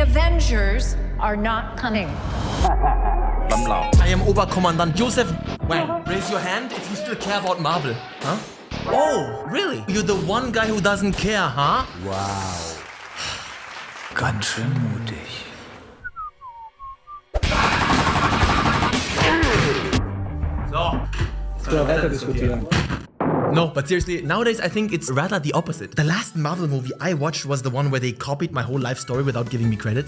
Avengers are not coming. I am Oberkommandant Joseph Wang. Raise your hand if you still care about Marvel. Huh? Oh, really? You're the one guy who doesn't care, huh? Wow. Ganz schön mutig. No, but seriously, nowadays I think it's rather the opposite. The last Marvel movie I watched was the one where they copied my whole life story without giving me credit.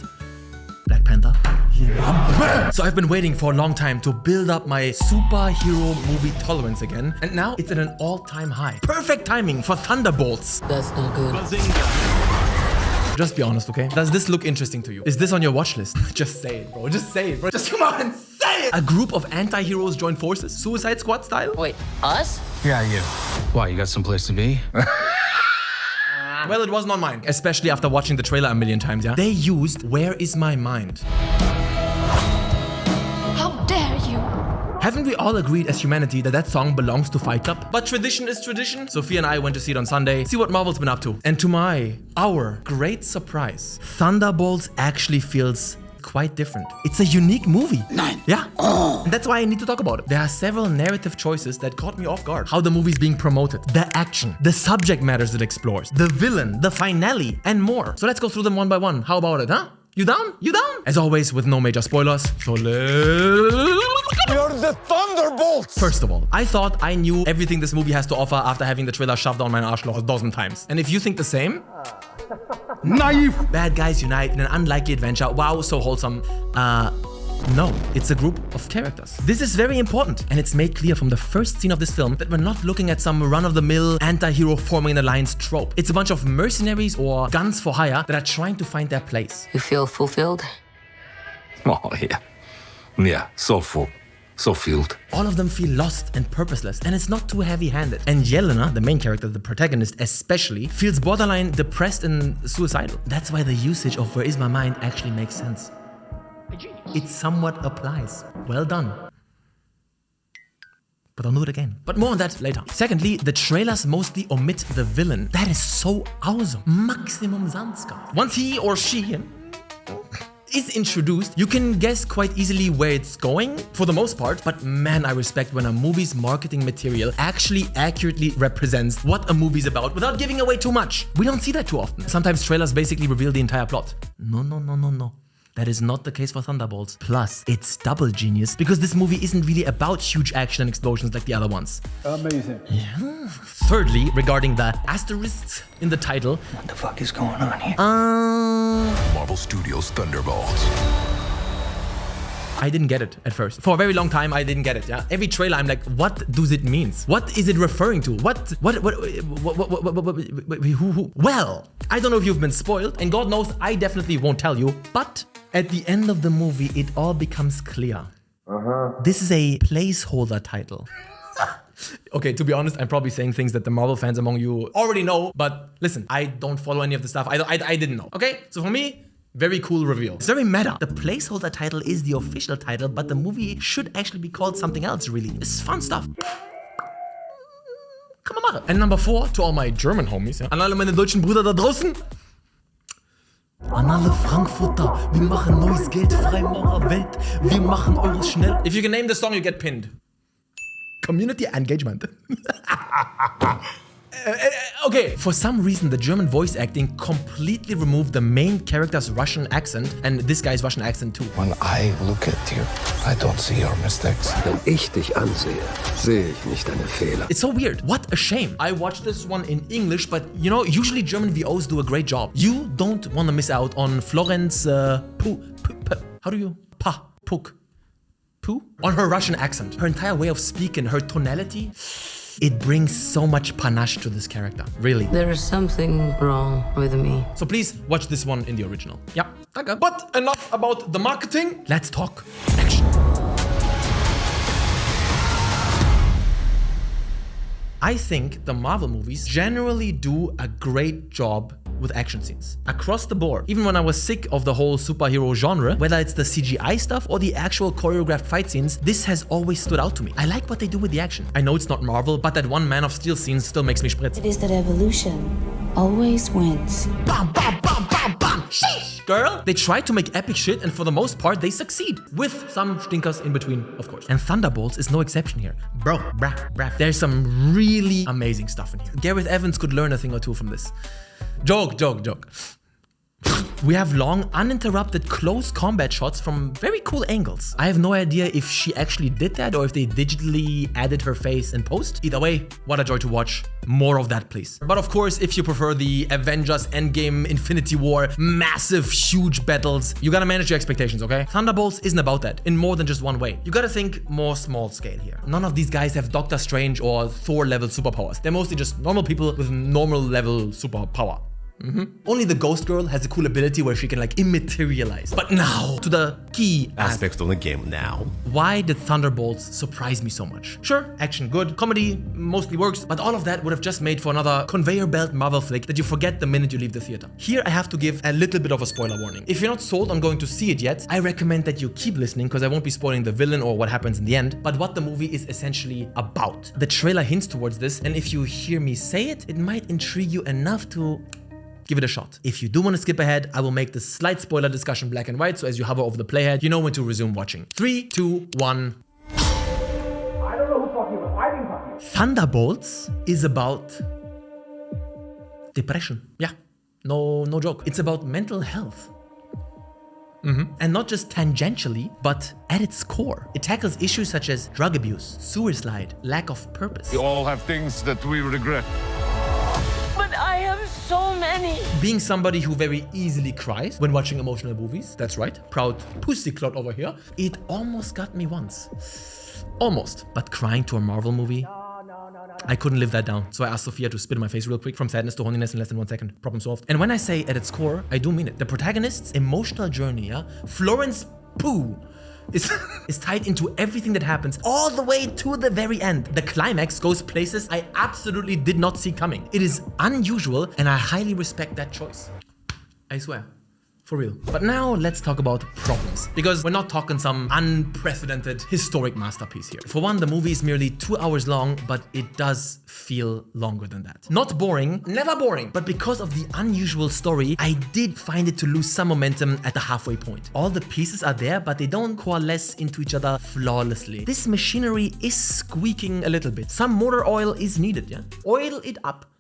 Black Panther. Yeah. So I've been waiting for a long time to build up my superhero movie tolerance again, and now it's at an all-time high. Perfect timing for Thunderbolts. That's not good. Just be honest, okay? Does this look interesting to you? Is this on your watch list? Just say it, bro. Just say it, bro. Just come on and say it! A group of anti-heroes join forces, Suicide Squad style? Wait, us? Yeah, you. Why, you got someplace to be? Well, it wasn't on mine, especially after watching the trailer a million times, yeah? They used Where Is My Mind? How dare you? Haven't we all agreed as humanity that that song belongs to Fight Club? But tradition is tradition. Sophia and I went to see it on Sunday, see what Marvel's been up to. And to our great surprise, Thunderbolts actually feels quite different. It's a unique movie. Nine. Yeah. And that's why I need to talk about it. There are several narrative choices that caught me off guard. How the movie's being promoted, the action, the subject matters it explores, the villain, the finale, and more. So let's go through them one by one. How about it, huh? You down? You down? As always, with no major spoilers. So You're the Thunderbolts! First of all, I thought I knew everything this movie has to offer after having the trailer shoved down my arschloch a dozen times. And if you think the same, Naive! bad guys unite in an unlikely adventure. Wow, so wholesome. No, it's a group of characters. This is very important, and it's made clear from the first scene of this film that we're not looking at some run-of-the-mill anti-hero forming an alliance trope. It's a bunch of mercenaries or guns for hire that are trying to find their place. You feel fulfilled? Oh, yeah. Yeah, so full. So filled. All of them feel lost and purposeless, and it's not too heavy-handed. And Yelena, the main character, the protagonist especially, feels borderline depressed and suicidal. That's why the usage of Where Is My Mind actually makes sense. It somewhat applies. Well done. But I'll do it again. But more on that later. Secondly, the trailers mostly omit the villain. That is so awesome. Maximum Zanska. Once he or she is introduced, you can guess quite easily where it's going, for the most part, but man, I respect when a movie's marketing material actually accurately represents what a movie's about without giving away too much. We don't see that too often. Sometimes trailers basically reveal the entire plot. No. That is not the case for Thunderbolts. Plus, it's double genius because this movie isn't really about huge action and explosions like the other ones. Amazing. Yeah. Thirdly, regarding the asterisks in the title. What the fuck is going on here? Marvel Studios Thunderbolts. I didn't get it at first. For a very long time, I didn't get it, yeah? Every trailer, I'm like, what does it mean? What is it referring to? Who? Well, I don't know if you've been spoiled, and God knows I definitely won't tell you, but at the end of the movie, it all becomes clear. This is a placeholder title. Okay, to be honest, I'm probably saying things that the Marvel fans among you already know, but listen, I don't follow any of the stuff. I didn't know, okay? So for me, very cool reveal. It's very meta. The placeholder title is the official title, but the movie should actually be called something else, really. It's fun stuff. Kann man machen. And number 4, to all my German homies, ja? An alle meine deutschen Brüder da draußen. An alle Frankfurter, wir machen neues Geld, Freimaurer Welt, wir machen eures schnell. If you can name the song, you get pinned. Community engagement. Okay, for some reason the German voice acting completely removed the main character's Russian accent and this guy's Russian accent too. When I look at you, I don't see your mistakes. Wenn ich dich ansehe, sehe ich nicht deine Fehler. It's so weird. What a shame. I watched this one in English, but you know, usually German VOs do a great job. You don't want to miss out on Florence Pugh? On her Russian accent. Her entire way of speaking, her tonality, it brings so much panache to this character, really. There is something wrong with me. So please watch this one in the original. Yeah, danke. But enough about the marketing. Let's talk action. I think the Marvel movies generally do a great job with action scenes. Across the board. Even when I was sick of the whole superhero genre, whether it's the CGI stuff or the actual choreographed fight scenes, this has always stood out to me. I like what they do with the action. I know it's not Marvel, but that one Man of Steel scene still makes me spritz. It is that evolution always wins. Bam, bam, bam, bam, bam, sheesh! girl. They try to make epic shit, and for the most part, they succeed. With some stinkers in between, of course. And Thunderbolts is no exception here. Bro, bruh. There's some really amazing stuff in here. Gareth Evans could learn a thing or two from this. Joke. We have long, uninterrupted, close combat shots from very cool angles. I have no idea if she actually did that or if they digitally added her face in post. Either way, what a joy to watch. More of that, please. But of course, if you prefer the Avengers Endgame Infinity War massive, huge battles, you gotta manage your expectations, okay? Thunderbolts isn't about that in more than just one way. You gotta think more small scale here. None of these guys have Doctor Strange or Thor level superpowers. They're mostly just normal people with normal level superpower. Only the Ghost Girl has a cool ability where she can like immaterialize. But now to the key aspects of the game now. Why did Thunderbolts surprise me so much? Sure, action good, comedy mostly works, but all of that would have just made for another conveyor belt Marvel flick that you forget the minute you leave the theater. Here I have to give a little bit of a spoiler warning. If you're not sold on going to see it yet, I recommend that you keep listening because I won't be spoiling the villain or what happens in the end, but what the movie is essentially about. The trailer hints towards this, and if you hear me say it, it might intrigue you enough to give it a shot. If you do want to skip ahead, I will make the slight spoiler discussion black and white, so as you hover over the playhead, you know when to resume watching. 3, 2, 1. I don't know who's talking about. I didn't talk. Thunderbolts is about depression. Yeah, no joke. It's about mental health. And not just tangentially, but at its core. It tackles issues such as drug abuse, suicide, lack of purpose. We all have things that we regret. I have so many. Being somebody who very easily cries when watching emotional movies, that's right, proud pussyclot over here, it almost got me once. Almost. But crying to a Marvel movie? I couldn't live that down, so I asked Sophia to spit in my face real quick from sadness to horniness in less than 1 second. Problem solved. And when I say at its core, I do mean it. The protagonist's emotional journey, Florence Pugh, is tied into everything that happens all the way to the very end. The climax goes places I absolutely did not see coming. It is unusual, and I highly respect that choice. I swear. For real. But now let's talk about problems, because we're not talking some unprecedented historic masterpiece here. For one, the movie is merely 2 hours long, but it does feel longer than that. Not boring, never boring, but because of the unusual story, I did find it to lose some momentum at the halfway point. All the pieces are there, but they don't coalesce into each other flawlessly. This machinery is squeaking a little bit. Some motor oil is needed, yeah? Oil it up.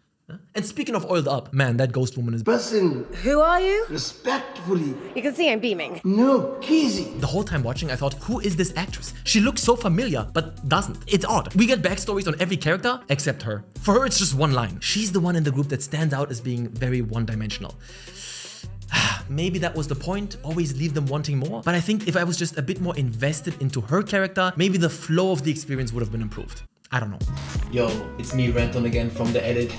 And speaking of oiled up, man, that ghost woman is... Person. Who are you? Respectfully. You can see I'm beaming. No, Kizzy. The whole time watching, I thought, who is this actress? She looks so familiar, but doesn't. It's odd. We get backstories on every character except her. For her, it's just one line. She's the one in the group that stands out as being very one-dimensional. Maybe that was the point, always leave them wanting more. But I think if I was just a bit more invested into her character, maybe the flow of the experience would have been improved. I don't know. Yo, it's me, Rantoni again from the edit.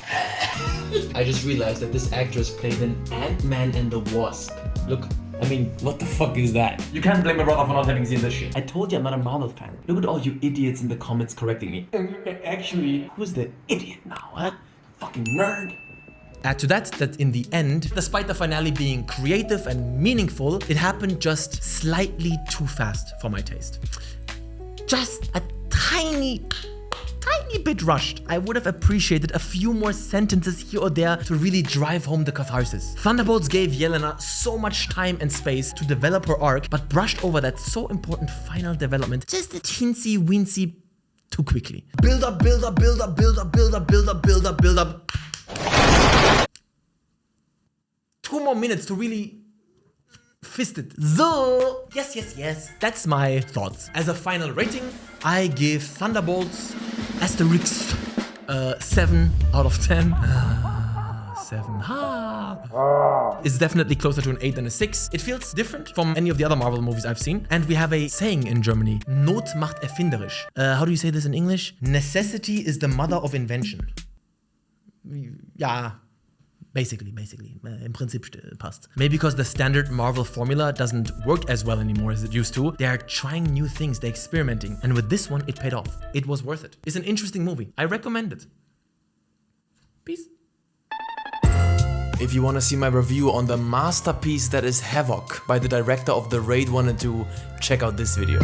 I just realized that this actress played an Ant-Man and the Wasp. Look, I mean, what the fuck is that? You can't blame my brother for not having seen this shit. I told you I'm not a Marvel fan. Look at all you idiots in the comments correcting me. Actually, who's the idiot now, huh? Fucking nerd. Add to that in the end, despite the finale being creative and meaningful, it happened just slightly too fast for my taste. Just a tiny bit rushed. I would have appreciated a few more sentences here or there to really drive home the catharsis. Thunderbolts gave Yelena so much time and space to develop her arc, but brushed over that so important final development just a teensy weensy too quickly. Build up. 2 more minutes to really fist it. So, yes, that's my thoughts. As a final rating, I give Thunderbolts asterisk 7 out of 10. 7. It's definitely closer to an 8 than a 6. It feels different from any of the other Marvel movies I've seen. And we have a saying in Germany, Not macht erfinderisch. How do you say this in English? Necessity is the mother of invention. Ja. Basically. Im Prinzip passt. Maybe because the standard Marvel formula doesn't work as well anymore as it used to. They are trying new things, they're experimenting. And with this one, it paid off. It was worth it. It's an interesting movie. I recommend it. Peace. If you want to see my review on the masterpiece that is Havoc by the director of The Raid 1 and 2, check out this video.